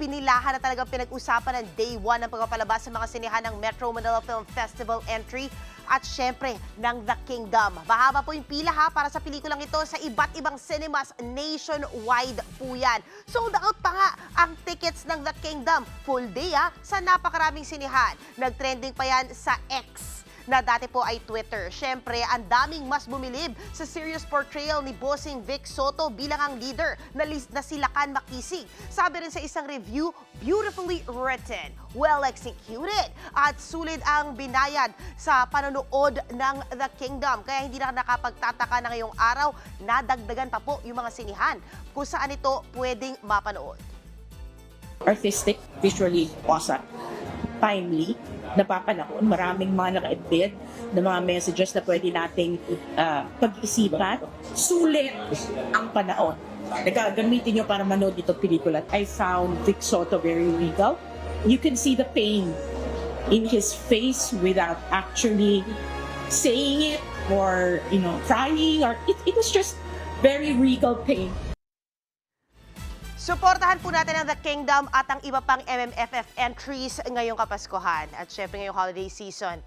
pinilahan na talagang pinag-usapan ng day 1 ng pagpapalabas sa mga sinehan ng Metro Manila Film Festival entry at syempre ng The Kingdom. Mahaba po yung pila para sa pelikulang ito sa iba't ibang cinemas nationwide po yan. Sold out pa nga ang tickets ng The Kingdom. Full day sa napakaraming sinehan. Nag-trending pa yan sa X na dati po ay Twitter. Siyempre, ang daming mas bumilib sa serious portrayal ni Bossing Vic Soto bilang ang leader na si Lakan Makisig. Sabi rin sa isang review, beautifully written, well executed, at sulit ang binayad sa panonood ng The Kingdom. Kaya hindi na nakapagtataka na ngayong araw, nadagdagan pa po yung mga sinihan kung saan ito pwedeng mapanood. Artistic, visually awesome, timely, napapanahon, maraming mga naka-embed na mga messages na pwede nating pag-isipan. Sulit ang panahon. Gamitin nyo para manood itong pelikula. I found Vic Soto very regal. You can see the pain in his face without actually saying it or, crying, or it was just very regal pain. Suportahan po natin ang The Kingdom at ang iba pang MMFF entries ngayong Kapaskuhan at syempre ngayong holiday season.